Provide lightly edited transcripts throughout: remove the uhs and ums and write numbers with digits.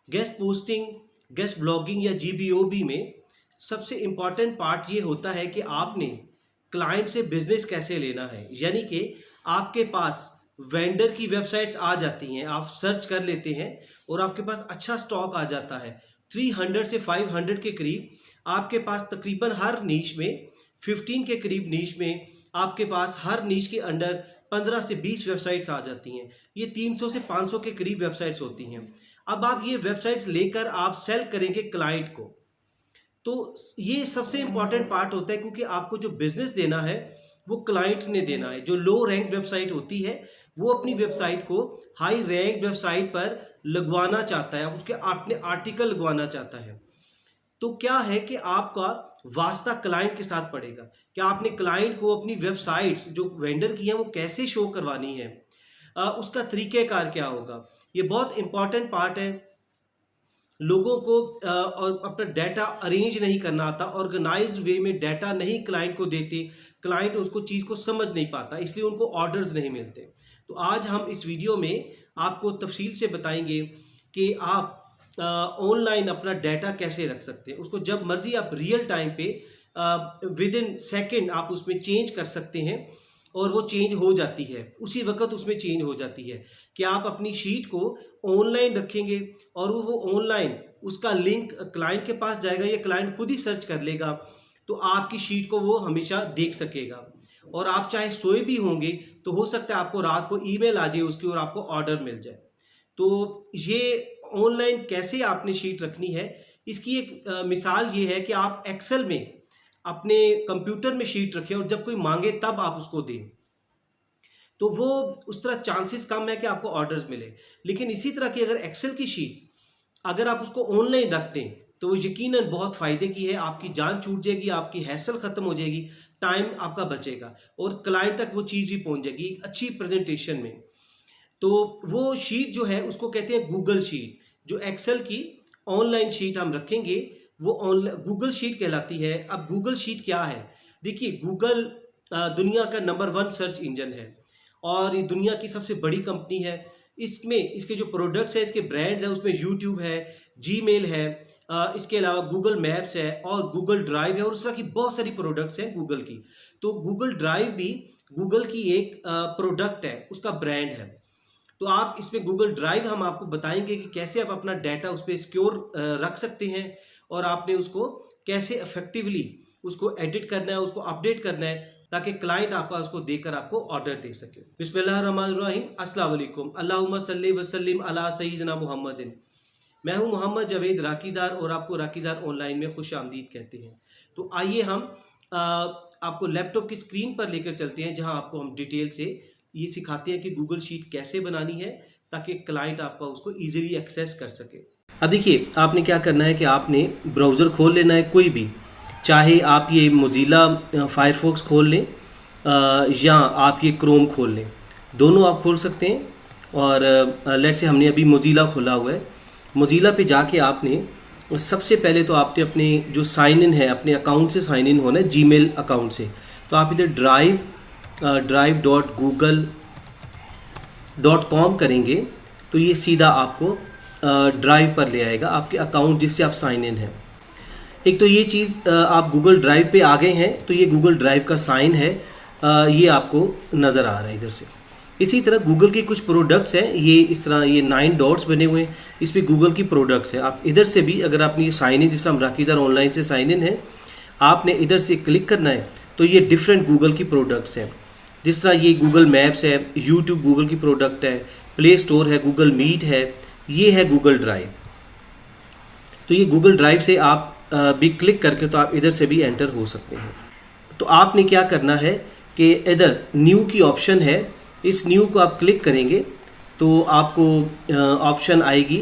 Guest posting, guest blogging या जीबीओबी में सबसे इम्पॉर्टेंट पार्ट ये होता है कि आपने क्लाइंट से बिजनेस कैसे लेना है। यानी कि आपके पास वेंडर की वेबसाइट्स आ जाती हैं, आप सर्च कर लेते हैं और आपके पास अच्छा स्टॉक आ जाता है। 300 से 500 के करीब आपके पास तकरीबन हर नीश में, 15 के करीब नीश में आपके पास हर नीश के अंडर 15 से 20 वेबसाइट्स आ जाती हैं। ये 300 से 500 के करीब वेबसाइट्स होती हैं। अब आप ये वेबसाइट्स लेकर आप सेल करेंगे क्लाइंट को, तो ये सबसे इंपॉर्टेंट पार्ट होता है, क्योंकि आपको जो बिजनेस देना है वो क्लाइंट ने देना है। जो लो रैंक वेबसाइट होती है वो अपनी वेबसाइट को हाई रैंक वेबसाइट पर लगवाना चाहता है, उसके अपने आर्टिकल लगवाना चाहता है। तो क्या है कि आपका वास्ता क्लाइंट के साथ पड़ेगा। क्या आपने क्लाइंट को अपनी वेबसाइट्स जो वेंडर की है वो कैसे शो करवानी है, उसका तरीक़ेकार क्या होगा, ये बहुत इंपॉर्टेंट पार्ट है। लोगों को और अपना डाटा अरेंज नहीं करना आता, ऑर्गेनाइज्ड वे में डाटा नहीं क्लाइंट को देते, क्लाइंट उसको चीज़ को समझ नहीं पाता, इसलिए उनको ऑर्डर्स नहीं मिलते। तो आज हम इस वीडियो में आपको तफसील से बताएंगे कि आप ऑनलाइन अपना डाटा कैसे रख सकते हैं। उसको जब मर्जी आप रियल टाइम पे विद इन सेकेंड आप उसमें चेंज कर सकते हैं और वो चेंज हो जाती है, उसी वक्त उसमें चेंज हो जाती है। कि आप अपनी शीट को ऑनलाइन रखेंगे और वो ऑनलाइन उसका लिंक क्लाइंट के पास जाएगा, या क्लाइंट खुद ही सर्च कर लेगा, तो आपकी शीट को वो हमेशा देख सकेगा। और आप चाहे सोए भी होंगे तो हो सकता है आपको रात को ईमेल आ जाए उसकी और आपको ऑर्डर मिल जाए। तो ये ऑनलाइन कैसे आपने शीट रखनी है, इसकी एक मिसाल ये है कि आप एक्सेल में अपने कंप्यूटर में शीट रखें और जब कोई मांगे तब आप उसको दें, तो वो उस तरह चांसेस कम है कि आपको ऑर्डर्स मिले। लेकिन इसी तरह की अगर एक्सेल की शीट अगर आप उसको ऑनलाइन रख दें तो वो यकीनन बहुत फ़ायदे की है। आपकी जान छूट जाएगी, आपकी हैसल ख़त्म हो जाएगी, टाइम आपका बचेगा और क्लाइंट तक वो चीज़ भी पहुंच जाएगी एक अच्छी प्रेजेंटेशन में। तो वो शीट जो है उसको कहते हैं गूगल शीट। जो एक्सेल की ऑनलाइन शीट हम रखेंगे वो ऑनलाइन गूगल शीट कहलाती है। अब गूगल शीट क्या है, देखिए गूगल दुनिया का नंबर 1 सर्च इंजन है और ये दुनिया की सबसे बड़ी कंपनी है। इसमें इसके जो प्रोडक्ट्स है, इसके ब्रांड्स है, उसमें यूट्यूब है, जीमेल है, इसके अलावा गूगल मैप्स है और गूगल ड्राइव है और उस तरह की बहुत सारी प्रोडक्ट्स हैं गूगल की। तो गूगल ड्राइव भी गूगल की एक प्रोडक्ट है, उसका ब्रांड है। तो आप इसमें गूगल ड्राइव हम आपको बताएंगे कि कैसे आप अपना डाटा उस पर सिक्योर रख सकते हैं और आपने उसको कैसे इफेक्टिवली उसको एडिट करना है, उसको अपडेट करना है, ताकि क्लाइंट आपका उसको देकर आपको ऑर्डर दे सके। बिस्मिल्लाहिर्रहमानिर्रहीम, अस्सलाम वालेकुम, अल्लाहुम्मा सल्ली वसल्लिम अला सय्यिदिना मुहम्मदिन। मैं हूं मोहम्मद जावेद राकीज़ार और आपको राकीज़ार ऑनलाइन में खुश आमदीद कहते हैं। तो आइए हम आपको लैपटॉप की स्क्रीन पर लेकर चलते हैं, जहां आपको हम डिटेल से ये सिखाते हैं कि गूगल शीट कैसे बनानी है ताकि क्लाइंट आपका उसको ईजिली एक्सेस कर सके। अब देखिए आपने क्या करना है कि आपने ब्राउज़र खोल लेना है कोई भी, चाहे आप ये मोज़िला फायरफॉक्स खोल लें या आप ये क्रोम खोल लें, दोनों आप खोल सकते हैं। और लेट से हमने अभी मोज़िला खोला हुआ है। मोज़िला पे जाके आपने सबसे पहले तो आपने अपने जो साइन इन है अपने अकाउंट से साइन इन होना है, जीमेल अकाउंट से। तो आप इधर drive.google.com करेंगे तो ये सीधा आपको ड्राइव पर ले आएगा, आपके अकाउंट जिससे आप साइन इन हैं। एक तो ये चीज़ आप गूगल ड्राइव पे आ गए हैं तो ये गूगल ड्राइव का साइन है, ये आपको नज़र आ रहा है इधर से। इसी तरह गूगल के कुछ प्रोडक्ट्स हैं, ये इस तरह ये 9 डॉट्स बने हुए हैं, इस पर गूगल की प्रोडक्ट्स हैं। आप इधर से भी अगर आपने ये साइन इन, जिस तरह हम राकीज़ार ऑनलाइन से साइन इन है, आपने इधर से क्लिक करना है तो ये डिफरेंट गूगल की प्रोडक्ट्स हैं। जिस तरह ये गूगल मैप्स है, यूट्यूब गूगल की प्रोडक्ट है, प्ले स्टोर है, गूगल मीट है, ये है गूगल ड्राइव। तो ये गूगल ड्राइव से आप भी क्लिक करके तो आप इधर से भी एंटर हो सकते हैं। तो आपने क्या करना है कि इधर न्यू की ऑप्शन है, इस न्यू को आप क्लिक करेंगे तो आपको ऑप्शन आएगी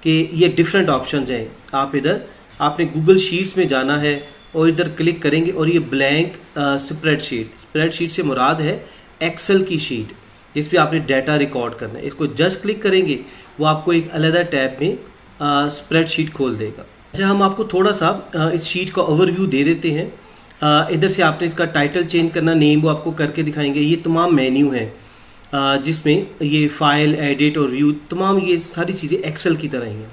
कि ये डिफरेंट ऑप्शंस हैं। आप इधर आपने गूगल शीट्स में जाना है और इधर क्लिक करेंगे और ये ब्लैंक स्प्रेडशीट से मुराद है एक्सेल की शीट, जिस पे आपने डाटा रिकॉर्ड करना है। इसको जस्ट क्लिक करेंगे वो आपको एक अलग टैब में स्प्रेडशीट खोल देगा। अच्छा, हम आपको थोड़ा सा इस शीट का ओवरव्यू दे देते हैं। इधर से आपने इसका टाइटल चेंज करना, नेम वो आपको करके दिखाएंगे। ये तमाम मेन्यू है जिसमें ये फाइल, एडिट और व्यू, तमाम ये सारी चीज़ें एक्सेल की तरह ही हैं।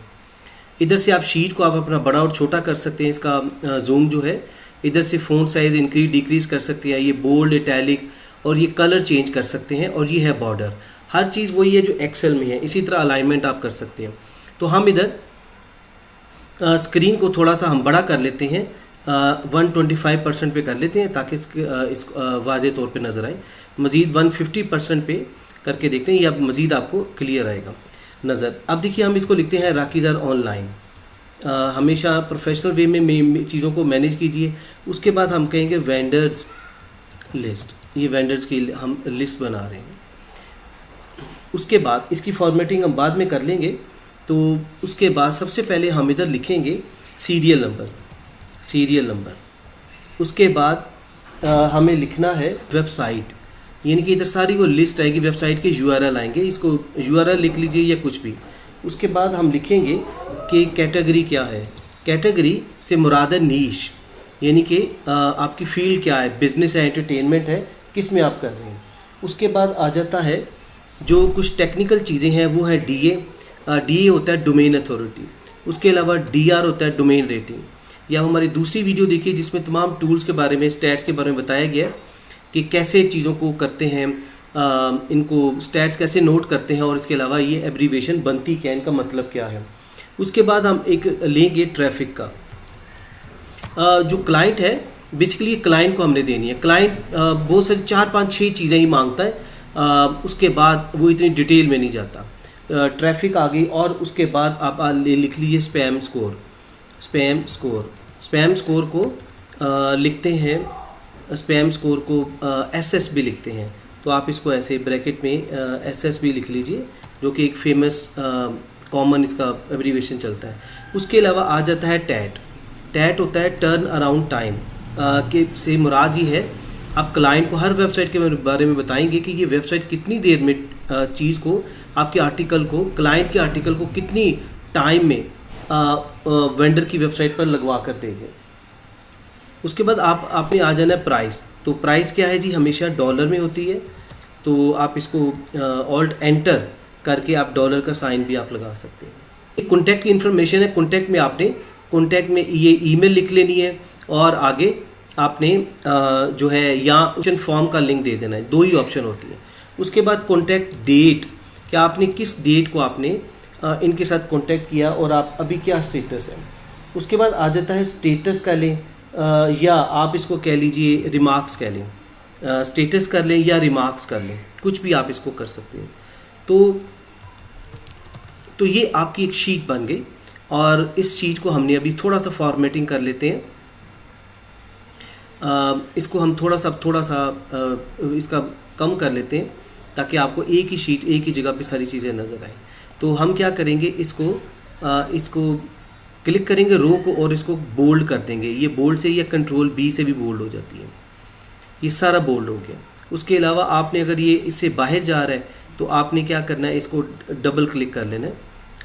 इधर से आप शीट को आप अपना बड़ा और छोटा कर सकते हैं, इसका जूम जो है। इधर से फ़ॉन्ट साइज़ इंक्रीज डिक्रीज कर सकते हैं, ये बोल्ड, इटैलिक और ये कलर चेंज कर सकते हैं। और ये है बॉर्डर, हर चीज़ वही है जो एक्सेल में है। इसी तरह अलाइनमेंट आप कर सकते हैं। तो हम इधर स्क्रीन को थोड़ा सा हम बड़ा कर लेते हैं, 125% पे कर लेते हैं ताकि इस वाज़े तौर पे नज़र आए। मज़ीद 150% पे करके देखते हैं, ये अब मज़ीद आपको क्लियर आएगा नज़र। अब देखिए हम इसको लिखते हैं राकीज़र ऑनलाइन। हमेशा प्रोफेशनल वे में चीज़ों को मैनेज कीजिए। उसके बाद हम कहेंगे वेंडर्स लिस्ट, ये वेंडर्स की हम लिस्ट बना रहे हैं। उसके बाद इसकी फॉर्मेटिंग हम बाद में कर लेंगे। तो उसके बाद सबसे पहले हम इधर लिखेंगे सीरियल नंबर। उसके बाद हमें लिखना है वेबसाइट, यानी कि इधर सारी वो लिस्ट आएगी, वेबसाइट के URL आएंगे, इसको URL लिख लीजिए या कुछ भी। उसके बाद हम लिखेंगे कि कैटेगरी क्या है। कैटेगरी से मुराद है नीश, यानी कि आपकी फील्ड क्या है, बिज़नेस है, एंटरटेनमेंट है, किस में आप कर रहे हैं। उसके बाद आ जाता है जो कुछ टेक्निकल चीज़ें हैं, वो है DA होता है डोमेन अथॉरिटी। उसके अलावा DR होता है डोमेन रेटिंग। या हमारी दूसरी वीडियो देखिए जिसमें तमाम टूल्स के बारे में, स्टैट्स के बारे में बताया गया कि कैसे चीज़ों को करते हैं, इनको स्टैट्स कैसे नोट करते हैं, और इसके अलावा ये एब्रीवेशन बनती क्या है, इनका मतलब क्या है। उसके बाद हम एक लेंगे ट्रैफिक का। जो क्लाइंट है, बेसिकली क्लाइंट को हमने देनी है। क्लाइंट बहुत सारी 4 5 6 चीज़ें ही मांगता है, उसके बाद वो इतनी डिटेल में नहीं जाता। ट्रैफिक आ गई, और उसके बाद आप लिख लीजिए स्पैम स्कोर को लिखते हैं, स्पैम स्कोर को SSB लिखते हैं। तो आप इसको ऐसे ब्रैकेट में SSB लिख लीजिए, जो कि एक फेमस कॉमन इसका एब्रीवेशन चलता है। उसके अलावा आ जाता है टैट होता है टर्न अराउंड टाइम के से मुराद ही है, आप क्लाइंट को हर वेबसाइट के बारे में बताएंगे कि ये वेबसाइट कितनी देर में चीज़ को, आपके आर्टिकल को, क्लाइंट के आर्टिकल को कितनी टाइम में वेंडर की वेबसाइट पर लगवा कर देंगे। उसके बाद आपने आ जाना है प्राइस। तो प्राइस क्या है जी, हमेशा डॉलर में होती है। तो आप इसको ऑल्ट एंटर करके आप डॉलर का साइन भी आप लगा सकते हैं। कॉन्टैक्ट की इन्फॉर्मेशन है, कॉन्टैक्ट में आपने कॉन्टैक्ट में ये ईमेल लिख लेनी है, और आगे आपने जो है यहाँ ऑप्शन फॉर्म का लिंक दे देना है। 2 ही ऑप्शन होती है। उसके बाद कॉन्टैक्ट डेट, क्या आपने किस डेट को आपने इनके साथ कॉन्टैक्ट किया और आप अभी क्या स्टेटस है। उसके बाद आ जाता है स्टेटस का लें, या आप इसको कह लीजिए रिमार्क्स कह लें, स्टेटस कर लें या रिमार्क्स कर लें, कुछ भी आप इसको कर सकते हैं। तो ये आपकी एक शीट बन गई, और इस शीट को हमने अभी थोड़ा सा फॉर्मेटिंग कर लेते हैं। इसको हम थोड़ा सा इसका कम कर लेते हैं, ताकि आपको एक ही शीट एक ही जगह पे सारी चीज़ें नज़र आए। तो हम क्या करेंगे, इसको क्लिक करेंगे रो को, और इसको बोल्ड कर देंगे। ये बोल्ड से या कंट्रोल B से भी बोल्ड हो जाती है, ये सारा बोल्ड हो गया। उसके अलावा आपने अगर ये इससे बाहर जा रहा है, तो आपने क्या करना है, इसको डबल क्लिक कर लेना है।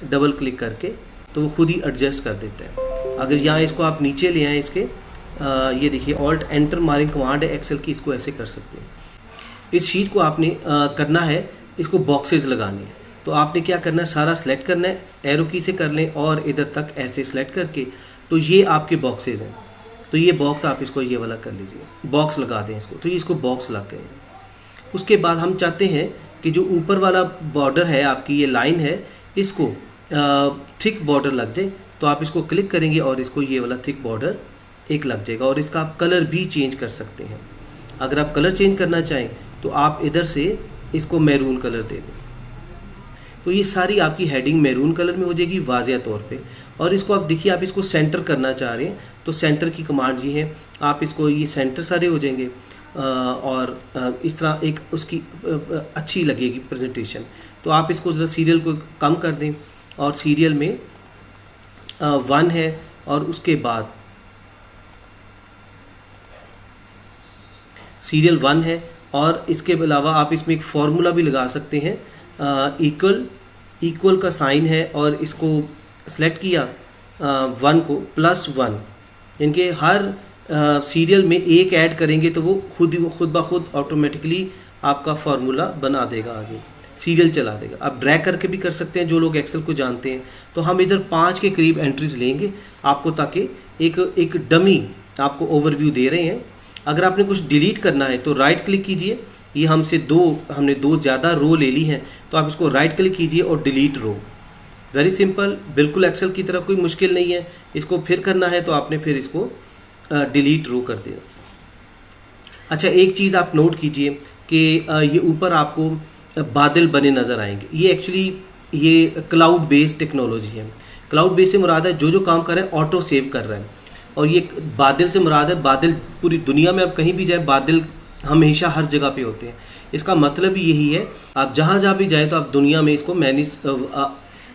डबल क्लिक करके तो वो खुद ही एडजस्ट कर देता है। अगर यहाँ इसको आप नीचे ले आएँ, इसके ये देखिए ऑल्ट एंटर मारें, कमांड है एक्सेल की, इसको ऐसे कर सकते हैं। इस शीट को आपने करना है, इसको बॉक्सेस लगाने हैं। तो आपने क्या करना है, सारा सेलेक्ट करना है, एरो की से कर लें, और इधर तक ऐसे सेलेक्ट करके, तो ये आपके बॉक्सेस हैं। तो ये बॉक्स आप इसको ये वाला कर लीजिए, बॉक्स लगा दें इसको। तो ये इसको बॉक्स लग गए हैं। उसके बाद हम चाहते हैं कि जो ऊपर वाला बॉर्डर है, आपकी ये लाइन है, इसको थिक बॉर्डर लग जाए। तो आप इसको क्लिक करेंगे और इसको ये वाला थिक बॉर्डर एक लग जाएगा। और इसका आप कलर भी चेंज कर सकते हैं। अगर आप कलर चेंज करना चाहें तो आप इधर से इसको मैरून कलर दे दें। तो ये सारी आपकी हेडिंग मैरून कलर में हो जाएगी वाज़िया तौर पे। और इसको आप देखिए, आप इसको सेंटर करना चाह रहे हैं, तो सेंटर की कमांड ये है, आप इसको ये सेंटर सारे हो जाएंगे, और इस तरह एक उसकी अच्छी लगेगी प्रेजेंटेशन। तो आप इसको ज़रा सीरियल को कम कर दें, और सीरियल में 1 है, और उसके बाद सीरियल 1 है, और इसके अलावा आप इसमें एक फार्मूला भी लगा सकते हैं। इक्वल का साइन है, और इसको सेलेक्ट किया 1 को +1, इनके हर सीरियल में एक ऐड करेंगे तो वो खुद ब खुद ऑटोमेटिकली आपका फार्मूला बना देगा आगे। सीरियल चला देगा। आप ड्रैग करके भी कर सकते हैं जो लोग एक्सेल को जानते हैं। तो हम इधर 5 के करीब एंट्रीज लेंगे आपको, ताकि एक डमी आपको ओवरव्यू दे रहे हैं। अगर आपने कुछ डिलीट करना है तो राइट क्लिक कीजिए, ये हमने दो ज़्यादा रो ले ली हैं, तो आप इसको राइट क्लिक कीजिए और डिलीट रो। वेरी सिंपल, बिल्कुल एक्सेल की तरह कोई मुश्किल नहीं है। इसको फिर करना है तो आपने फिर इसको डिलीट रो कर दिया। अच्छा, एक चीज़ आप नोट कीजिए कि ये ऊपर आपको बादल बने नज़र आएंगे। ये एक्चुअली ये क्लाउड बेस्ड टेक्नोलॉजी है। क्लाउड बेस्ड से मुराद है जो जो काम कर रहा है ऑटो सेव कर रहा है। और ये बादल से मुराद है बादल पूरी दुनिया में आप कहीं भी जाए बादल हमेशा हर जगह पे होते हैं। इसका मतलब यही है, आप जहाँ जहाँ भी जाएँ तो आप दुनिया में इसको मैनेज,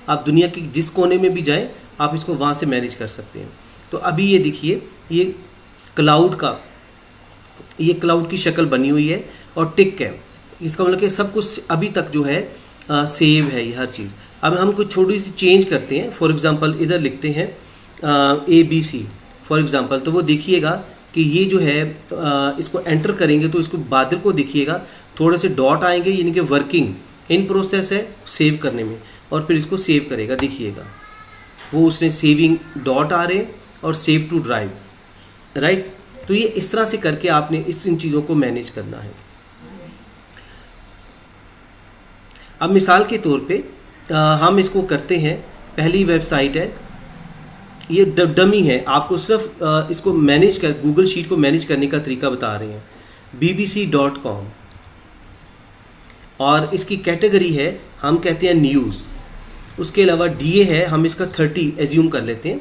आप दुनिया की जिस कोने में भी जाएँ आप इसको वहाँ से मैनेज कर सकते हैं। तो अभी ये देखिए, ये क्लाउड की शक्ल बनी हुई है और टिक है। इसका मतलब कि सब कुछ अभी तक जो है सेव है ये हर चीज़। अब हम कुछ छोटी सी चेंज करते हैं। फॉर एग्ज़ाम्पल इधर लिखते हैं ABC फॉर एग्ज़ाम्पल, तो वो देखिएगा कि ये जो है इसको एंटर करेंगे तो इसको बादल को देखिएगा थोड़े से डॉट आएंगे, यानी कि वर्किंग इन प्रोसेस है सेव करने में, और फिर इसको सेव करेगा। देखिएगा वो उसने सेविंग डॉट आ रहे और सेव टू ड्राइव, राइट। तो ये इस तरह से करके आपने इन चीज़ों को मैनेज करना है। अब मिसाल के तौर पे हम इसको करते हैं। पहली वेबसाइट है, ये डमी है, आपको सिर्फ इसको मैनेज कर गूगल शीट को मैनेज करने का तरीका बता रहे हैं, bbc.com। और इसकी कैटेगरी है, हम कहते हैं न्यूज़। उसके अलावा DA है, हम इसका 30 एज्यूम कर लेते हैं।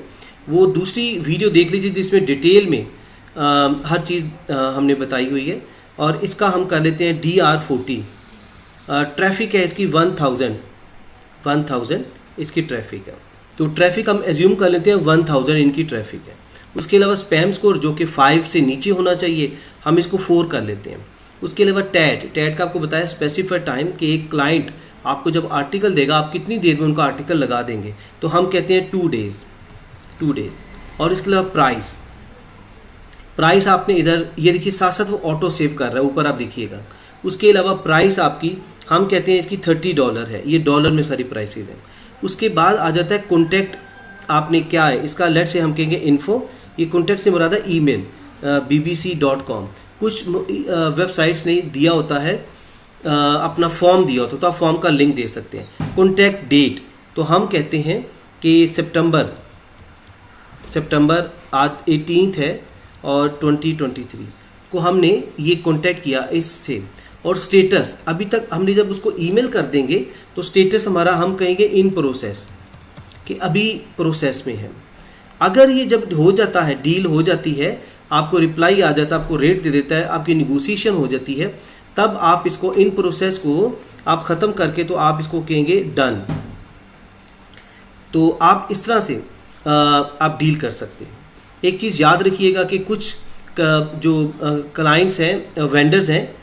वो दूसरी वीडियो देख लीजिए जिसमें डिटेल में हर चीज़ हमने बताई हुई है। और इसका हम कर लेते हैं DR40। ट्रैफिक है इसकी 1000 इसकी ट्रैफिक है। तो ट्रैफिक हम एज्यूम कर लेते हैं 1000 इनकी ट्रैफिक है। उसके अलावा स्पैम स्कोर जो कि 5 से नीचे होना चाहिए, हम इसको 4 कर लेते हैं। उसके अलावा टैट का आपको बताया स्पेसिफाइड टाइम, कि एक क्लाइंट आपको जब आर्टिकल देगा आप कितनी देर में उनका आर्टिकल लगा देंगे, तो हम कहते हैं 2 डेज़। और इसके अलावा प्राइस आपने इधर ये देखिए साथ साथ वो ऑटो सेव कर रहा है, ऊपर आप देखिएगा। उसके अलावा प्राइस आपकी हम कहते हैं इसकी $30 है, ये डॉलर में सारी प्राइसेस हैं। उसके बाद आ जाता है कॉन्टैक्ट, आपने क्या है इसका, लेट से हम कहेंगे इन्फो। ये कॉन्टैक्ट से मुराद है ईमेल, bbc.com। कुछ वेबसाइट्स ने दिया होता है अपना फॉर्म दिया होता है, तो आप फॉर्म का लिंक दे सकते हैं। कॉन्टैक्ट डेट, तो हम कहते हैं कि सितंबर आज 18 है और 2023 को हमने ये कॉन्टैक्ट किया इससे। और स्टेटस, अभी तक हमने जब उसको ईमेल कर देंगे तो स्टेटस हमारा हम कहेंगे इन प्रोसेस, कि अभी प्रोसेस में है। अगर ये जब हो जाता है, डील हो जाती है, आपको रिप्लाई आ जाता है, आपको रेट दे देता है, आपकी निगोशिएशन हो जाती है, तब आप इसको इन प्रोसेस को आप ख़त्म करके तो आप इसको कहेंगे डन। तो आप इस तरह से आप डील कर सकते हैं। एक चीज़ याद रखिएगा कि कुछ जो क्लाइंट्स हैं, वेंडर्स हैं,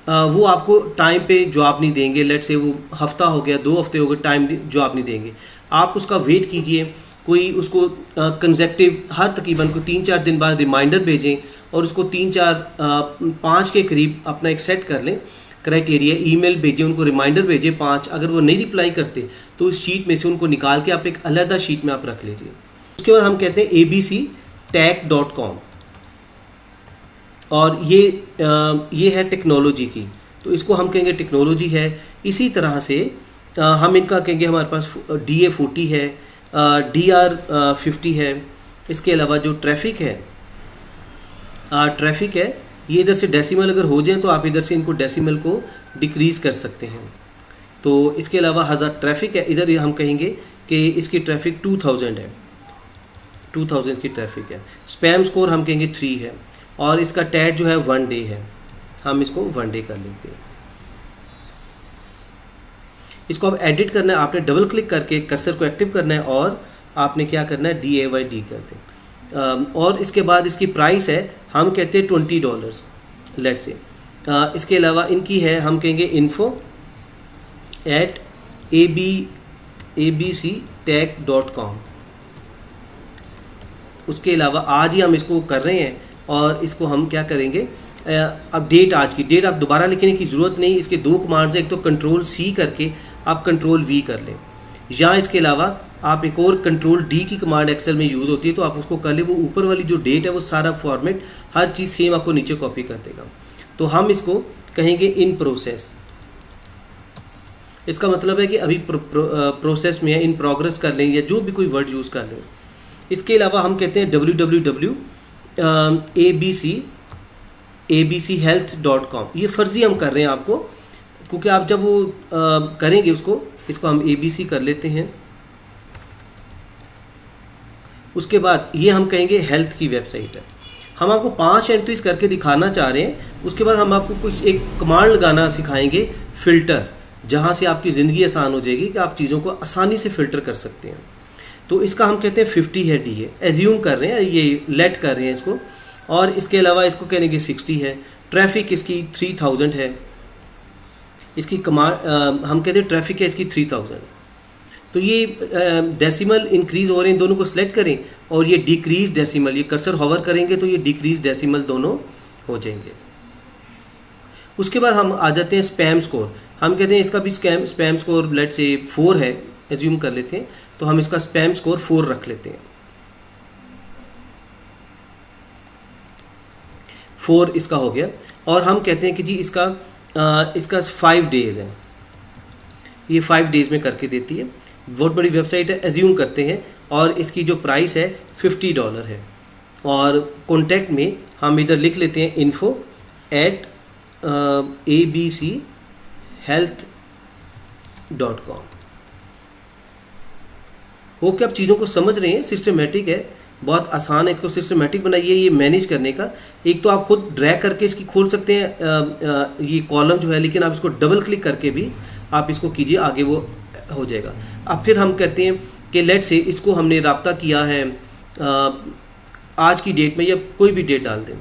वो आपको टाइम पे जवाब नहीं देंगे। लेट से वो हफ्ता हो गया, 2 हफ्ते हो गए, टाइम जवाब नहीं देंगे। आप उसका वेट कीजिए, कोई उसको कंसेक्टिव हर तकरीबन को 3-4 दिन बाद रिमाइंडर भेजें, और उसको 5 के करीब अपना एक सेट कर लें क्राइटेरिया, ईमेल भेजें, उनको रिमाइंडर भेजें 5। अगर वो नहीं रिप्लाई करते तो उस शीट में से उनको निकाल के आप एक अलग शीट में आप रख लीजिए। उसके बाद हम कहते हैं abctech.com, और ये है टेक्नोलॉजी की, तो इसको हम कहेंगे टेक्नोलॉजी है। इसी तरह से हम इनका कहेंगे, हमारे पास DA40 है, DR50 है। इसके अलावा जो ट्रैफिक है, ये इधर से डेसिमल अगर हो जाए तो आप इधर से इनको डेसिमल को डिक्रीज़ कर सकते हैं। तो इसके अलावा 1000 ट्रैफिक है, इधर हम कहेंगे कि इसकी ट्रैफिक 2000 है, 2000 की ट्रैफिक है। स्पैम स्कोर हम कहेंगे 3 है, और इसका टैग जो है 1 डे है, हम इसको 1 डे कर लेते हैं। इसको अब एडिट करना है, आपने डबल क्लिक करके कर्सर को एक्टिव करना है और आपने क्या करना है DAYD कर दें। और इसके बाद इसकी प्राइस है, हम कहते हैं $20 लेट से। इसके अलावा इनकी है, हम कहेंगे info@abctech.com। उसके अलावा आज ही हम इसको कर रहे हैं, और इसको हम क्या करेंगे, अब डेट, आज की डेट आप दोबारा लिखने की ज़रूरत नहीं। इसके दो कमांड्स हैं, एक तो कंट्रोल सी करके आप कंट्रोल वी कर लें, या इसके अलावा आप एक और कंट्रोल डी की कमांड एक्सेल में यूज़ होती है, तो आप उसको कर लें। वो ऊपर वाली जो डेट है वो सारा फॉर्मेट हर चीज़ सेम आपको नीचे कॉपी कर देगा। तो हम इसको कहेंगे इन प्रोसेस। इसका मतलब है कि अभी प्रोसेस में है, इन प्रोग्रेस कर लें या जो भी कोई वर्ड यूज़ कर लें। इसके अलावा हम कहते हैं www.abchealth.com। ये फ़र्ज़ी हम कर रहे हैं आपको, क्योंकि आप जब वो करेंगे इसको हम ABC कर लेते हैं। उसके बाद ये हम कहेंगे हेल्थ की वेबसाइट है। हम आपको 5 एंट्रीज करके दिखाना चाह रहे हैं। उसके बाद हम आपको कुछ एक कमांड लगाना सिखाएंगे, फ़िल्टर, जहाँ से आपकी ज़िंदगी आसान हो जाएगी कि आप चीज़ों को आसानी से फ़िल्टर कर सकते हैं। तो इसका हम कहते हैं 50 है, डी है, एज्यूम कर रहे हैं, ये लेट कर रहे हैं इसको। और इसके अलावा इसको कहेंगे 60 है। ट्रैफिक इसकी 3000 है। इसकी कमांड हम कहते हैं ट्रैफिक है इसकी 3000। तो ये डेसिमल इंक्रीज़ हो रहे हैं, दोनों को सिलेक्ट करें, और ये डिक्रीज डेसिमल, ये कर्सर होवर करेंगे तो ये डिक्रीज डेसिमल दोनों हो जाएंगे। उसके बाद हम आ जाते हैं स्पैम स्कोर। हम कहते हैं इसका भी स्पैम स्कोर लेट से 4 है, एज्यूम कर लेते हैं, तो हम इसका स्पैम स्कोर 4 रख लेते हैं। 4 इसका हो गया। और हम कहते हैं कि जी इसका 5 डेज़ है, ये 5 डेज़ में करके देती है। बहुत बड़ी वेबसाइट है, एज्यूम करते हैं। और इसकी जो प्राइस है $50 है। और कॉन्टैक्ट में हम इधर लिख लेते हैं info@abchealth.com। होप कि आप चीज़ों को समझ रहे हैं। सिस्टमेटिक है, बहुत आसान है, इसको सिस्टमेटिक बनाइए ये मैनेज करने का। एक तो आप खुद ड्रैग करके इसकी खोल सकते हैं ये कॉलम जो है, लेकिन आप इसको डबल क्लिक करके भी आप इसको कीजिए, आगे वो हो जाएगा। अब फिर हम कहते हैं कि लेट से इसको हमने राब्ता किया है आज की डेट में, या कोई भी डेट डाल दें,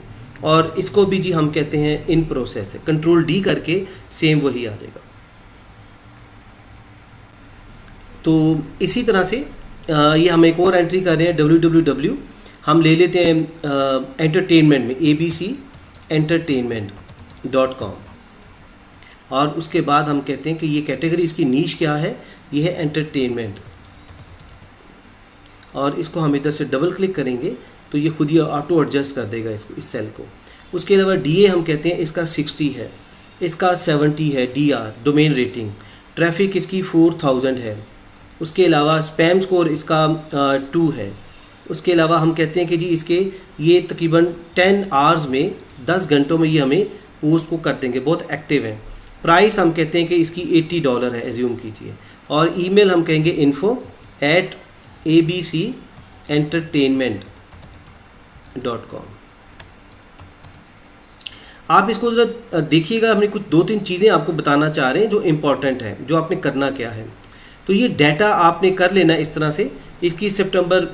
और इसको भी जी हम कहते हैं इन प्रोसेस है। कंट्रोल डी करके सेम वही आ जाएगा। तो इसी तरह से ये हम एक और एंट्री कर रहे हैं, www हम ले लेते हैं एंटरटेनमेंट में, abcentertainment.com। और उसके बाद हम कहते हैं कि ये कैटेगरी, इसकी नीश क्या है, ये है एंटरटेनमेंट। और इसको हम इधर से डबल क्लिक करेंगे तो ये खुद ही ऑटो एडजस्ट कर देगा इसको, इस सेल को। उसके अलावा DA हम कहते हैं इसका 60 है, इसका 70 है, DR डोमेन रेटिंग, ट्रैफिक इसकी 4000 है। उसके अलावा स्पैम स्कोर इसका 2 है। उसके अलावा हम कहते हैं कि जी इसके ये तकरीबन 10 आवर्स में, 10 घंटों में ये हमें पोस्ट को कर देंगे, बहुत एक्टिव है। प्राइस हम कहते हैं कि इसकी $80 है, एज्यूम कीजिए। और ईमेल हम कहेंगे info@abcentertainment.com। आप इसको ज़रा देखिएगा, हमने कुछ 2-3 चीज़ें आपको बताना चाह रहे हैं जो इम्पोर्टेंट है, जो आपने करना क्या है। तो ये डाटा आपने कर लेना इस तरह से। इसकी सितंबर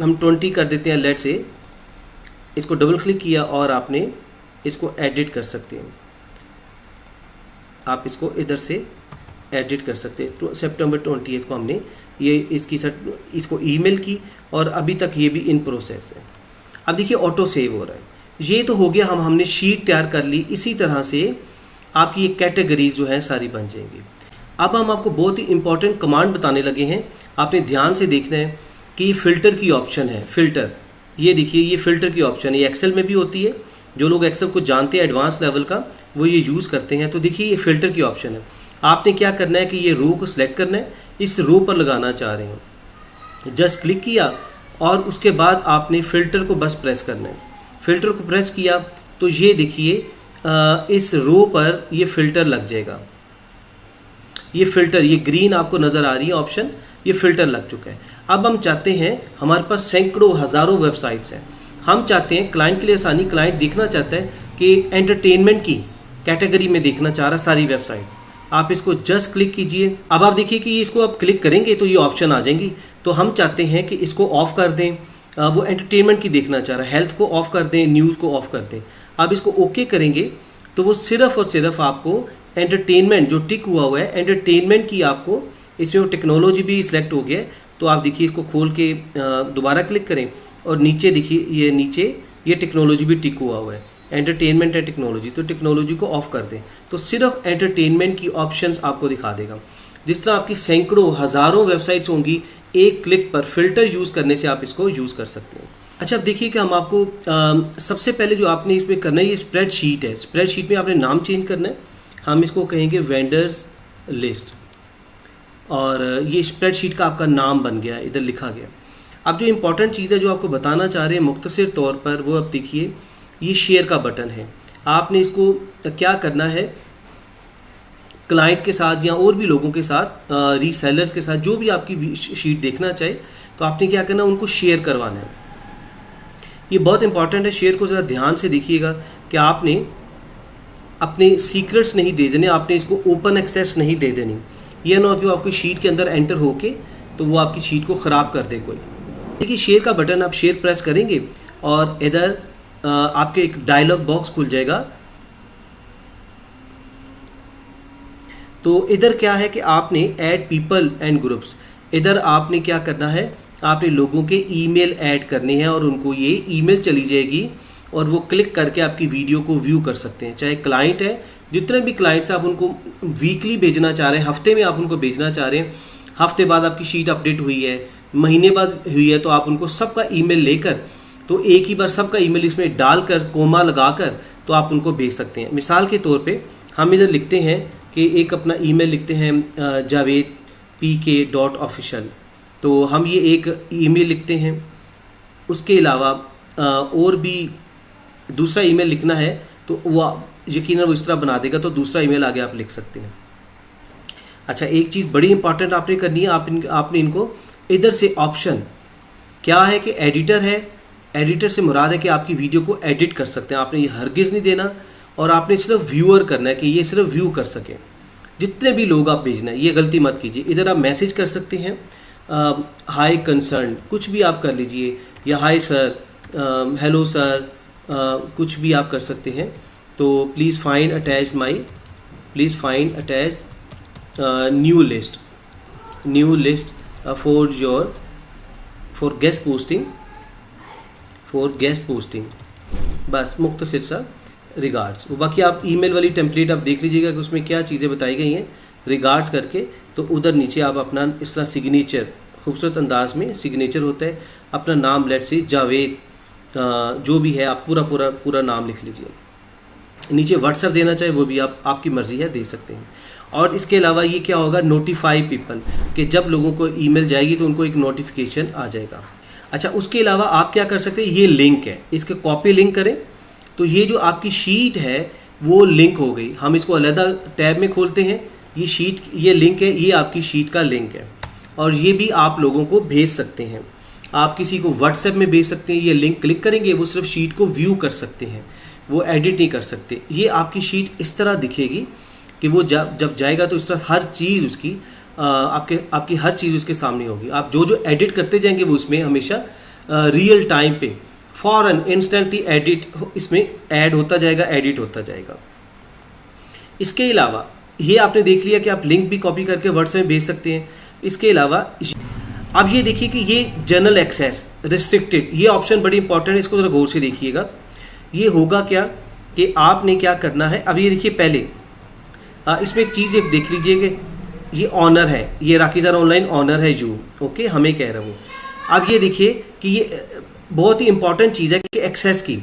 हम 20 कर देते हैं, लेट से इसको डबल क्लिक किया और आपने इसको एडिट कर सकते हैं। आप इसको इधर से एडिट कर सकते हैं। तो सितंबर 28 को हमने ये इसको ईमेल की, और अभी तक ये भी इन प्रोसेस है। अब देखिए ऑटो सेव हो रहा है। ये तो हो गया, हमने शीट तैयार कर ली। इसी तरह से आपकी ये कैटेगरीज जो है सारी बन जाएंगी। अब हम आपको बहुत ही इंपॉर्टेंट कमांड बताने लगे हैं। आपने ध्यान से देखना है कि ये फ़िल्टर की ऑप्शन है। फ़िल्टर, ये देखिए, ये फ़िल्टर की ऑप्शन है। ये एक्सेल में भी होती है, जो लोग एक्सेल को जानते हैं एडवांस लेवल का, वो ये यूज़ करते हैं। तो देखिए ये फ़िल्टर की ऑप्शन है। आपने क्या करना है कि ये रो को सिलेक्ट करना है, इस रो पर लगाना चाह रहे हैं, जस्ट क्लिक किया और उसके बाद आपने फ़िल्टर को बस प्रेस करना है। फ़िल्टर को प्रेस किया तो ये देखिए इस रो पर ये फ़िल्टर लग जाएगा। ये फ़िल्टर, ये ग्रीन आपको नज़र आ रही है ऑप्शन, ये फ़िल्टर लग चुका है। अब हम चाहते हैं, हमारे पास सैकड़ों हज़ारों वेबसाइट्स हैं, हम चाहते हैं क्लाइंट के लिए आसानी, क्लाइंट देखना चाहता है कि एंटरटेनमेंट की कैटेगरी में देखना चाह रहा सारी वेबसाइट्स। आप इसको जस्ट क्लिक कीजिए। अब आप देखिए कि इसको आप क्लिक करेंगे तो ये ऑप्शन आ जाएंगी। तो हम चाहते हैं कि इसको ऑफ़ कर दें, वो एंटरटेनमेंट की देखना चाह रहा है, हेल्थ को ऑफ़ कर दें, न्यूज़ को ऑफ़ कर दें। आप इसको ओके करेंगे तो वो सिर्फ़ और सिर्फ आपको एंटरटेनमेंट जो टिक हुआ है, एंटरटेनमेंट की आपको, इसमें वो टेक्नोलॉजी भी सिलेक्ट हो गया है। तो आप देखिए इसको खोल के दोबारा क्लिक करें और नीचे देखिए, ये नीचे ये टेक्नोलॉजी भी टिक हुआ है। एंटरटेनमेंट एंड टेक्नोलॉजी, तो टेक्नोलॉजी को ऑफ कर दें तो सिर्फ एंटरटेनमेंट की ऑप्शंस आपको दिखा देगा। जिस तरह आपकी सैकड़ों हज़ारों वेबसाइट्स होंगी, एक क्लिक पर फिल्टर यूज़ करने से आप इसको यूज़ कर सकते हैं। अच्छा, अब देखिए कि हम आपको सबसे पहले जो आपने इसमें करना है, ये स्प्रेडशीट है। स्प्रेडशीट में आपने नाम चेंज करना है, हम इसको कहेंगे वेंडर्स लिस्ट, और ये स्प्रेडशीट का आपका नाम बन गया, इधर लिखा गया। अब जो इम्पोर्टेंट चीज़ है जो आपको बताना चाह रहे हैं मुख्तसर तौर पर, वो अब देखिए ये शेयर का बटन है। आपने इसको क्या करना है, क्लाइंट के साथ या और भी लोगों के साथ, रीसेलर्स के साथ, जो भी आपकी शीट देखना चाहे तो आपने क्या करना, उनको शेयर करवाना है। ये बहुत इंपॉर्टेंट है, शेयर को ज़रा ध्यान से देखिएगा कि आपने अपने सीक्रेट्स नहीं दे देने, आपने इसको ओपन एक्सेस नहीं दे देनी। यह ना हो कि वो आपकी शीट के अंदर एंटर होके तो वो आपकी शीट को ख़राब कर दे कोई। देखिए शेयर का बटन, आप शेयर प्रेस करेंगे और इधर आपके एक डायलॉग बॉक्स खुल जाएगा। तो इधर क्या है कि आपने ऐड पीपल एंड ग्रुप्स, इधर आपने क्या करना है, आपने लोगों के ईमेल ऐड करने हैं और उनको ये ईमेल चली जाएगी और वो क्लिक करके आपकी वीडियो को व्यू कर सकते हैं। चाहे क्लाइंट है, जितने भी क्लाइंट्स आप उनको वीकली भेजना चाह रहे हैं, हफ्ते में आप उनको भेजना चाह रहे हैं, हफ्ते बाद आपकी शीट अपडेट हुई है, महीने बाद हुई है, तो आप उनको सबका ईमेल लेकर, तो एक ही बार सबका ईमेल इसमें डालकर कोमा लगाकर तो आप उनको भेज सकते हैं। मिसाल के तौर पे हम इधर लिखते हैं कि एक अपना ईमेल लिखते हैं javed.pk.official, तो हम ये एक ईमेल लिखते हैं। उसके अलावा और भी दूसरा ईमेल लिखना है तो वो यकीनन वो इस तरह बना देगा, तो दूसरा ईमेल आगे आप लिख सकते हैं। अच्छा, एक चीज़ बड़ी इंपॉर्टेंट आपने करनी है, आपने इनको इधर से ऑप्शन क्या है कि एडिटर है, एडिटर से मुराद है कि आपकी वीडियो को एडिट कर सकते हैं। आपने ये हरगिज़ नहीं देना और आपने सिर्फ व्यूअर करना है कि ये सिर्फ व्यू कर सकें, जितने भी लोग आप भेजना है, ये गलती मत कीजिए। इधर आप मैसेज कर सकते हैं, हाई कंसर्न कुछ भी आप कर लीजिए, या हाई सर, हेलो सर, कुछ भी आप कर सकते हैं। तो please find attached new list for guest posting, बस मुख्तसर सा रिगार्ड्स। वो बाकी आप ईमेल वाली टेम्पलेट आप देख लीजिएगा कि उसमें क्या चीज़ें बताई गई हैं रिगार्ड्स करके। तो उधर नीचे आप अपना इस तरह सिग्नेचर, खूबसूरत अंदाज में सिग्नेचर होता है, अपना नाम लेट से जावेद, जो भी है आप पूरा नाम लिख लीजिए। नीचे व्हाट्सएप देना चाहे वो भी आपकी मर्ज़ी है, दे सकते हैं। और इसके अलावा ये क्या होगा, नोटिफाई पीपल, कि जब लोगों को ईमेल जाएगी तो उनको एक नोटिफिकेशन आ जाएगा। अच्छा, उसके अलावा आप क्या कर सकते हैं, ये लिंक है, इसके कॉपी लिंक करें तो ये जो आपकी शीट है वो लिंक हो गई। हम इसको अलग टैब में खोलते हैं, ये शीट, ये लिंक है, ये आपकी शीट का लिंक है और ये भी आप लोगों को भेज सकते हैं। आप किसी को व्हाट्सएप में भेज सकते हैं, ये लिंक क्लिक करेंगे, वो सिर्फ शीट को व्यू कर सकते हैं, वो एडिट नहीं कर सकते। ये आपकी शीट इस तरह दिखेगी कि वो जब जाएगा तो इस तरह हर चीज़ उसकी आपकी हर चीज़ उसके सामने होगी। आप जो एडिट करते जाएंगे वो उसमें हमेशा रियल टाइम पे फ़ौरन इंस्टेंटली एडिट इसमें ऐड होता जाएगा, एडिट होता जाएगा। इसके अलावा ये आपने देख लिया कि आप लिंक भी कॉपी करके व्हाट्सएप में भेज सकते हैं। इसके अलावा अब ये देखिए कि ये जनरल एक्सेस रिस्ट्रिक्टेड, ये ऑप्शन बड़ी इंपॉर्टेंट है, इसको ज़रा गौर से देखिएगा। ये होगा क्या कि आपने क्या करना है, अब ये देखिए पहले इसमें एक चीज़ एक देख लीजिए कि ये ऑनर है, ये राकीज़ार ऑनलाइन ऑनर है यू, ओके, हमें कह रहा हूँ। अब ये देखिए कि ये बहुत ही इंपॉर्टेंट चीज़ है कि एक्सेस की,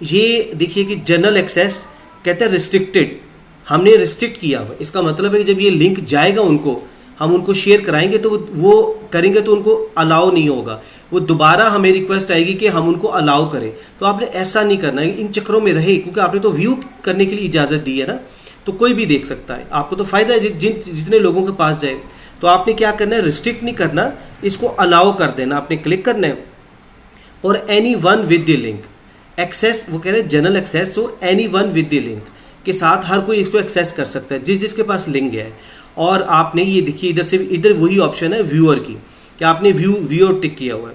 ये देखिए कि जनरल एक्सेस कहते हैं रिस्ट्रिक्टेड, हमने रिस्ट्रिक्ट किया हुआ। इसका मतलब है कि जब ये लिंक जाएगा उनको, हम उनको शेयर कराएंगे तो वो करेंगे तो उनको अलाउ नहीं होगा, वो दोबारा हमें रिक्वेस्ट आएगी कि हम उनको अलाउ करें। तो आपने ऐसा नहीं करना है, इन चक्करों में रहे, क्योंकि आपने तो व्यू करने के लिए इजाज़त दी है ना, तो कोई भी देख सकता है, आपको तो फ़ायदा है जितने लोगों के पास जाए। तो आपने क्या करना है, रिस्ट्रिक्ट नहीं करना, इसको अलाउ कर देना, आपने क्लिक करना है। और anyone with the link access, वो कह रहे हैं general access, so anyone with the link के साथ हर कोई इसको एक्सेस कर सकता है जिसके पास लिंक है। और आपने ये देखिए इधर वही ऑप्शन है व्यूअर की, कि आपने व्यूअर टिक किया हुआ है।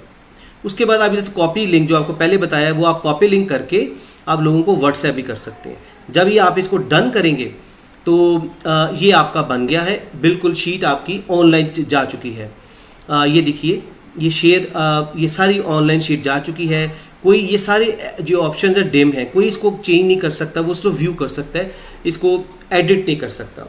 उसके बाद आप इधर से कॉपी लिंक जो आपको पहले बताया है वो आप कॉपी लिंक करके आप लोगों को व्हाट्सएप भी कर सकते हैं। जब ये आप इसको डन करेंगे तो ये आपका बन गया है, बिल्कुल शीट आपकी ऑनलाइन जा चुकी है। ये देखिए ये शेयर, ये सारी ऑनलाइन शीट जा चुकी है, कोई ये सारे जो ऑप्शन है डिम है, कोई इसको चेंज नहीं कर सकता, वो उसको व्यू कर सकता है, इसको एडिट नहीं कर सकता।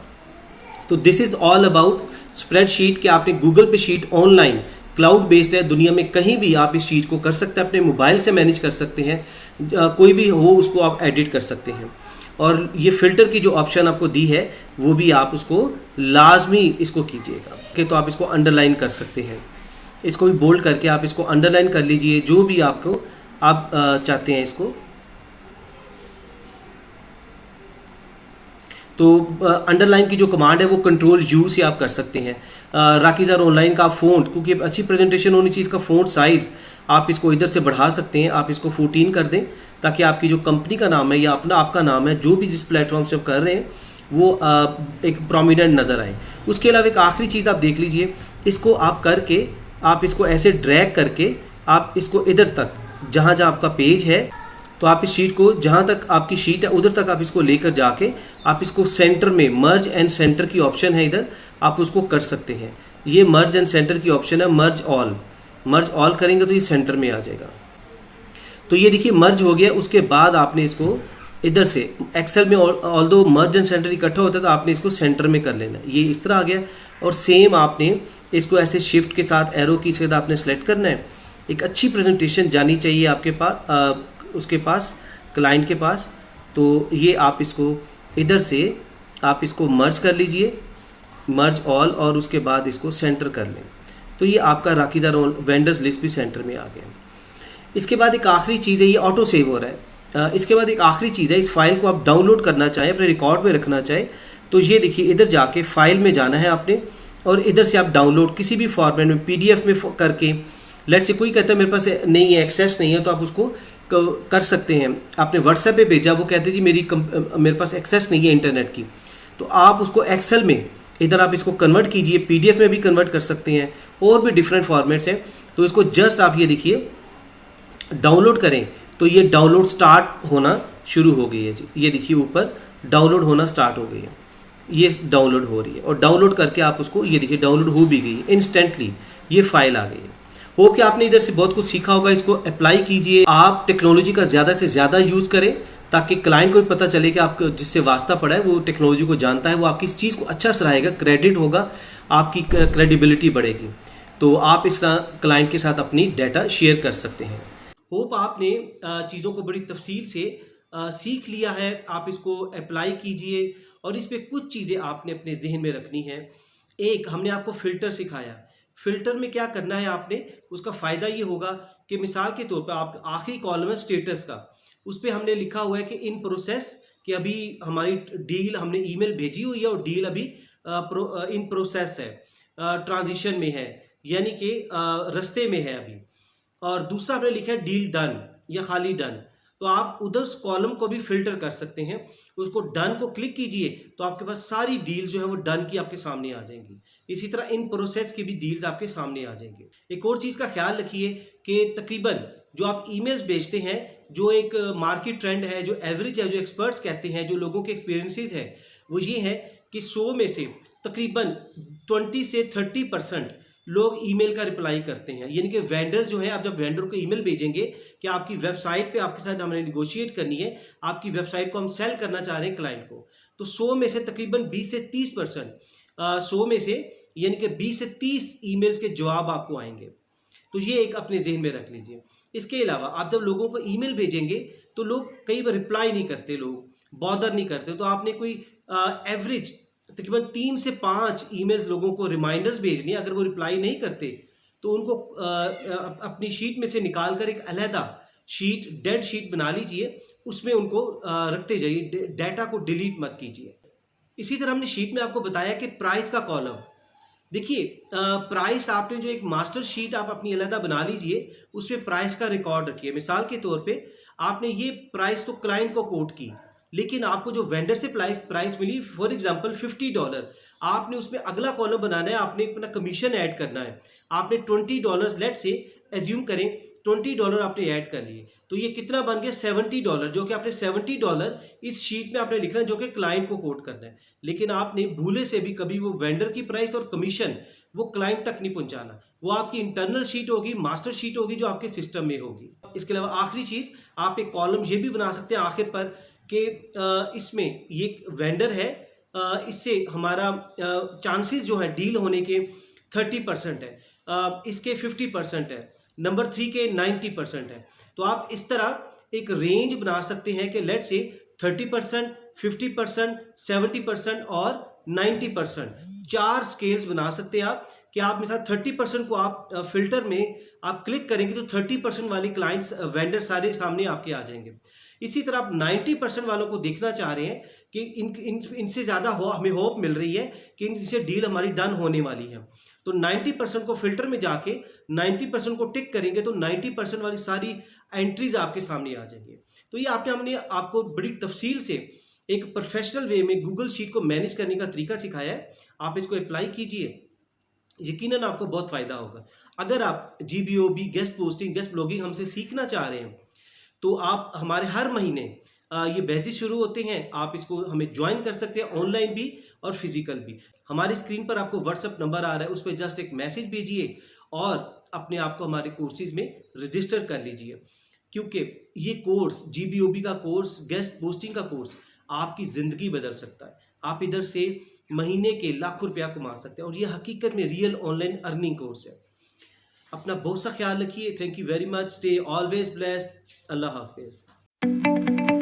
तो this is all about spreadsheet कि आपने गूगल पे शीट ऑनलाइन क्लाउड बेस्ड है, दुनिया में कहीं भी आप इस चीज़ को कर सकते हैं, अपने मोबाइल से मैनेज कर सकते हैं, कोई भी हो उसको आप एडिट कर सकते हैं। और ये फ़िल्टर की जो ऑप्शन आपको दी है वो भी आप उसको लाजमी इसको कीजिएगा कि तो आप इसको अंडरलाइन कर सकते हैं, इसको भी बोल्ड करके आप इसको अंडरलाइन कर लीजिए, जो भी आपको आप चाहते हैं इसको। तो अंडरलाइन की जो कमांड है वो कंट्रोल यू से आप कर सकते हैं। राकीज़र ऑनलाइन का फ़ॉन्ट, क्योंकि अच्छी प्रेजेंटेशन होनी चाहिए, इसका फ़ॉन्ट साइज़ आप इसको इधर से बढ़ा सकते हैं, आप इसको 14 कर दें ताकि आपकी जो कंपनी का नाम है या अपना आपका नाम है जो भी जिस प्लेटफॉर्म से आप कर रहे हैं वो एक प्रोमिनेंट नज़र आए। उसके अलावा एक आखिरी चीज़ आप देख लीजिए, इसको आप करके आप इसको ऐसे ड्रैग करके आप इसको इधर तक जहाँ जहाँ आपका पेज है, तो आप इस शीट को जहाँ तक आपकी शीट है उधर तक आप इसको लेकर जाके आप इसको सेंटर में मर्ज एंड सेंटर की ऑप्शन है इधर, आप उसको कर सकते हैं। ये मर्ज एंड सेंटर की ऑप्शन है, मर्ज ऑल करेंगे तो ये सेंटर में आ जाएगा। तो ये देखिए मर्ज हो गया। उसके बाद आपने इसको इधर से एक्सेल में ऑल दो मर्ज एंड सेंटर इकट्ठा होता है तो आपने इसको सेंटर में कर लेना है, ये इस तरह आ गया। और सेम आपने इसको ऐसे शिफ्ट के साथ एरो की से आपने सेलेक्ट करना है। एक अच्छी प्रेजेंटेशन जानी चाहिए आपके पास, उसके पास क्लाइंट के पास। तो ये आप इसको इधर से आप इसको मर्ज कर लीजिए, मर्ज ऑल, और उसके बाद इसको सेंटर कर लें। तो ये आपका राकीज़र वेंडर्स लिस्ट भी सेंटर में आ गया। इसके बाद एक आखिरी चीज़ है, ये ऑटो सेव हो रहा है। इसके बाद एक आखिरी चीज़ है, इस फाइल को आप डाउनलोड करना चाहें, अपने रिकॉर्ड में रखना चाहें तो ये देखिए इधर जाके फाइल में जाना है आपने, और इधर से आप डाउनलोड किसी भी फॉर्मेट में PDF में करके, लेट से कोई कहता है मेरे पास नहीं है, एक्सेस नहीं है, तो आप उसको कर सकते हैं। आपने व्हाट्सएप पे भेजा, वो कहते हैं जी मेरे पास एक्सेस नहीं है इंटरनेट की, तो आप उसको एक्सेल में इधर आप इसको कन्वर्ट कीजिए, PDF में भी कन्वर्ट कर सकते हैं, और भी डिफरेंट फॉर्मेट्स हैं। तो इसको जस्ट आप ये देखिए डाउनलोड करें तो ये डाउनलोड स्टार्ट होना शुरू हो गई है जी। ये देखिए ऊपर डाउनलोड होना स्टार्ट हो गई है, ये डाउनलोड हो रही है, और डाउनलोड करके आप उसको ये देखिए डाउनलोड हो भी गई इंस्टेंटली, ये फाइल आ गई है। होप कि आपने इधर से बहुत कुछ सीखा होगा। इसको अप्लाई कीजिए, आप टेक्नोलॉजी का ज़्यादा से ज़्यादा यूज़ करें ताकि क्लाइंट को भी पता चले कि आपको जिससे वास्ता पड़ा है वो टेक्नोलॉजी को जानता है, वो आपकी इस चीज़ को अच्छा सराहेगा, क्रेडिट होगा, आपकी क्रेडिबिलिटी बढ़ेगी। तो आप इस तरह क्लाइंट के साथ अपनी डाटा शेयर कर सकते हैं। होप आपने चीज़ों को बड़ी तफसील से सीख लिया है। आप इसको अप्लाई कीजिए और इस पर कुछ चीज़ें आपने अपने जहन में रखनी है। एक, हमने आपको फ़िल्टर सिखाया। फ़िल्टर में क्या करना है आपने, उसका फ़ायदा ये होगा कि मिसाल के तौर पर आप आखिरी कॉलम है स्टेटस का, उस पर हमने लिखा हुआ है कि इन प्रोसेस, कि अभी हमारी डील हमने ईमेल भेजी हुई है और डील अभी इन प्रोसेस है, ट्रांजिशन में है, यानी कि रास्ते में है अभी। और दूसरा हमने लिखा है डील डन या खाली डन, तो आप उधर उस कॉलम को भी फिल्टर कर सकते हैं। उसको डन को क्लिक कीजिए तो आपके पास सारी डील्स जो है वो डन की आपके सामने आ जाएंगी। इसी तरह इन प्रोसेस की भी डील्स आपके सामने आ जाएंगे। एक और चीज़ का ख्याल रखिए कि तकरीबन जो आप ईमेल्स भेजते हैं, जो एक मार्केट ट्रेंड है, जो एवरेज है, जो एक्सपर्ट्स कहते हैं, जो लोगों के एक्सपीरियंसेस है, वो ये है कि 100 में से तकरीबन 20 से 30% लोग ईमेल का रिप्लाई करते हैं। यानी कि वेंडर जो है, आप जब वेंडर को ईमेल भेजेंगे कि आपकी वेबसाइट पे आपके साथ हमने निगोशिएट करनी है, आपकी वेबसाइट को हम सेल करना चाह रहे हैं क्लाइंट को, तो 100 में से तकरीबन 20 से 30%, 100 में से यानी कि 20 से 30 ईमेल्स के जवाब आपको आएंगे। तो ये एक अपने जहन में रख लीजिए। इसके अलावा आप जब लोगों को ईमेल भेजेंगे तो लोग कई बार रिप्लाई नहीं करते, लोग बॉदर नहीं करते, तो आपने कोई एवरेज तकरीबन 3 से 5 ईमेल्स लोगों को रिमाइंडर्स भेजनी है। अगर वो रिप्लाई नहीं करते तो उनको अपनी शीट में से निकाल कर एक अलहदा शीट, डेड शीट बना लीजिए, उसमें उनको रखते जाइए, डाटा को डिलीट मत कीजिए। इसी तरह हमने शीट में आपको बताया कि प्राइस का कॉलम, देखिए प्राइस आपने जो एक मास्टर शीट आप अपनी अलहदा बना लीजिए, उसमें प्राइस का रिकॉर्ड रखिए। मिसाल के तौर पे आपने ये प्राइस तो क्लाइंट को कोट की, लेकिन आपको जो वेंडर से प्राइस मिली फॉर एग्जांपल $50, आपने उसमें अगला कॉलम बनाना है, आपने अपना कमीशन ऐड करना है। आपने $20 लेट से एज्यूम करें, $20 आपने ऐड कर लिए, तो ये कितना बन गया $70, जो कि आपने $70 इस शीट में आपने लिखना है, जो कि क्लाइंट को कोट करना है। लेकिन आपने भूले से भी कभी वो वेंडर की प्राइस और कमीशन वो क्लाइंट तक नहीं पहुंचाना। वो आपकी इंटरनल शीट होगी, मास्टर शीट होगी जो आपके सिस्टम में होगी। इसके अलावा आखिरी चीज़, आप एक कॉलम ये भी बना सकते हैं आखिर पर कि इसमें ये वेंडर है, इससे हमारा चांसेस जो है डील होने के 30% है, इसके 50% है, नंबर 3 के 90% है। तो आप इस तरह एक रेंज बना सकते हैं कि लेट्स से 30%, 50%, 70% और 90%, 4 स्केल्स बना सकते हैं आप कि आप में 30% को आप फिल्टर में आप क्लिक करेंगे तो 30% वाले क्लाइंट्स वेंडर सारे सामने आपके आ जाएंगे। इसी तरह आप 90% वालों को देखना चाह रहे हैं कि इनसे ज़्यादा हमें होप मिल रही है कि इनसे डील हमारी डन होने वाली है, तो 90% को फिल्टर में जाके 90% को टिक करेंगे तो 90% वाली सारी एंट्रीज आपके सामने आ जाएंगे। तो ये हमने आपको बड़ी तफसील से एक प्रोफेशनल वे में गूगल शीट को मैनेज करने का तरीका सिखाया है। आप इसको अप्लाई कीजिए, यकीनन आपको बहुत फ़ायदा होगा। अगर आप जीबीओबी, गेस्ट पोस्टिंग, गेस्ट ब्लॉगिंग हमसे सीखना चाह रहे हैं तो आप हमारे हर महीने ये बैचेस शुरू होते हैं, आप इसको हमें ज्वाइन कर सकते हैं, ऑनलाइन भी और फिजिकल भी। हमारी स्क्रीन पर आपको व्हाट्सएप नंबर आ रहा है, उस पर जस्ट एक मैसेज भेजिए और अपने आप को हमारे कोर्सेज में रजिस्टर कर लीजिए, क्योंकि ये कोर्स, जीबीओबी का कोर्स, गेस्ट पोस्टिंग का कोर्स आपकी ज़िंदगी बदल सकता है। आप इधर से महीने के लाखों रुपया कमा सकते हैं और ये हकीकत में रियल ऑनलाइन अर्निंग कोर्स है। अपना बहुत सा ख्याल रखिए। Thank you very much. Stay always blessed. Allah हाफिज़।